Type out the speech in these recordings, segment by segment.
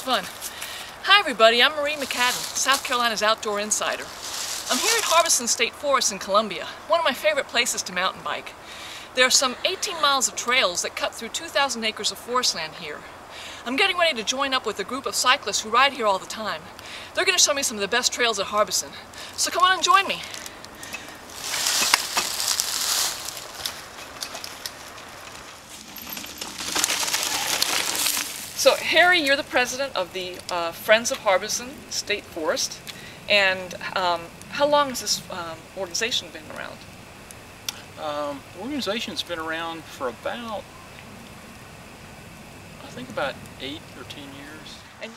was fun. Hi everybody, I'm Marie McAden, South Carolina's Outdoor Insider. I'm here at Harbison State Forest in Columbia, one of my favorite places to mountain bike. There are some 18 miles of trails that cut through 2,000 acres of forest land here. I'm getting ready to join up with a group of cyclists who ride here all the time. They're going to show me some of the best trails at Harbison. So come on and join me. So Harry, you're the president of the Friends of Harbison State Forest, and how long has this organization been around? The organization's been around for about, I think about 8 or 10 years. And,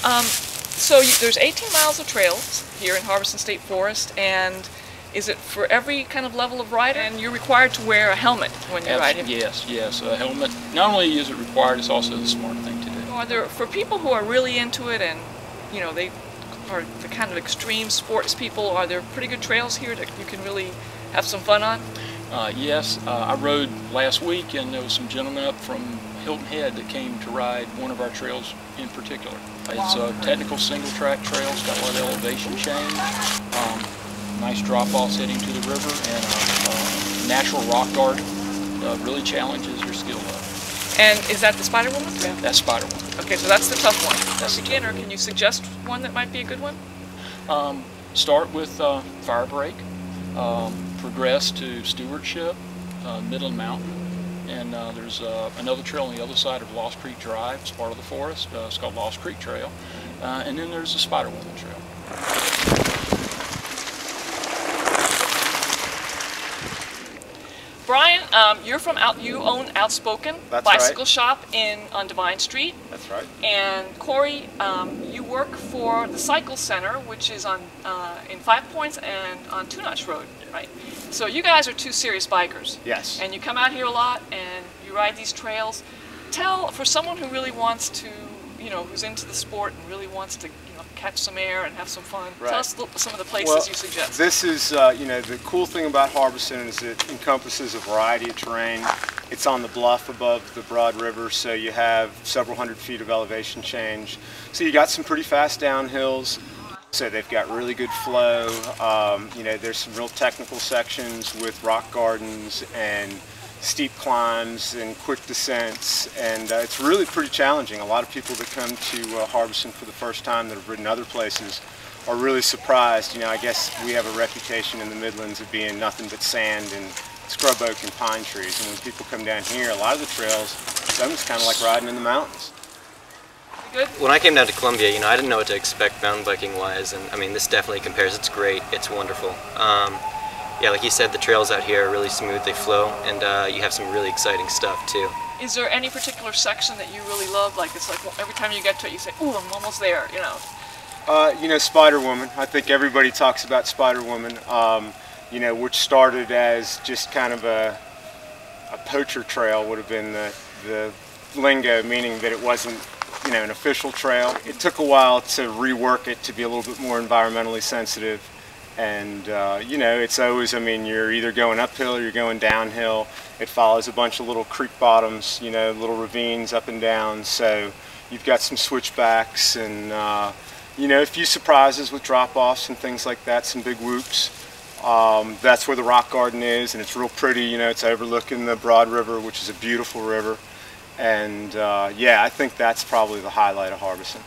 okay. So there's 18 miles of trails here in Harbison State Forest, and is it for every kind of level of rider? And you're required to wear a helmet when you're riding? Yes, a helmet. Not only is it required, it's also the smart thing to do. Are there, for people who are really into it and, you know, they are the kind of extreme sports people, are there pretty good trails here that you can really have some fun on? Yes, I rode last week, and there was some gentlemen up from Hilton Head that came to ride one of our trails in particular. It's a technical single track trail. It's got a lot of elevation change. Nice drop-offs heading to the river, and a natural rock garden really challenges your skill level. And is that the Spider Woman trail? That's Spider Woman. Okay, so that's the tough one. As a beginner, can you suggest one that might be a good one? Start with Fire Break, progress to Stewardship, Midland Mountain, and there's another trail on the other side of Lost Creek Drive. It's part of the forest. It's called Lost Creek Trail, and then there's the Spider Woman Trail. Brian, you own Outspoken Bicycle Shop on Divine Street. That's right. And Corey, you work for the Cycle Center, which is on in Five Points and on Two Notch Road, right? So you guys are two serious bikers. Yes. And you come out here a lot and you ride these trails. For someone who really wants to, you know, who's into the sport and really wants to, you know, catch some air and have some fun. Right. Tell us some of the places you suggest. This is, you know, the cool thing about Harbison is it encompasses a variety of terrain. It's on the bluff above the Broad River, so you have several hundred feet of elevation change. So you got some pretty fast downhills. So they've got really good flow. You know, there's some real technical sections with rock gardens and steep climbs and quick descents, and it's really pretty challenging. A lot of people that come to Harbison for the first time that have ridden other places are really surprised. You know, I guess we have a reputation in the Midlands of being nothing but sand and scrub oak and pine trees, and when people come down here, a lot of the trails, it's almost kind of like riding in the mountains. Good. When I came down to Columbia, you know, I didn't know what to expect mountain biking wise, and I mean, this definitely compares. It's great, it's wonderful. Yeah, like you said, the trails out here are really smooth, they flow, and you have some really exciting stuff too. Is there any particular section that you really love? Like, it's like every time you get to it, you say, ooh, I'm almost there, you know? You know, Spider Woman. I think everybody talks about Spider Woman, you know, which started as just kind of a poacher trail would have been the lingo, meaning that it wasn't, you know, an official trail. It took a while to rework it to be a little bit more environmentally sensitive. And, you know, it's always, I mean, you're either going uphill or you're going downhill. It follows a bunch of little creek bottoms, you know, little ravines up and down. So you've got some switchbacks and, you know, a few surprises with drop-offs and things like that, some big whoops. That's where the rock garden is, and it's real pretty. You know, it's overlooking the Broad River, which is a beautiful river. And, yeah, I think that's probably the highlight of Harbison.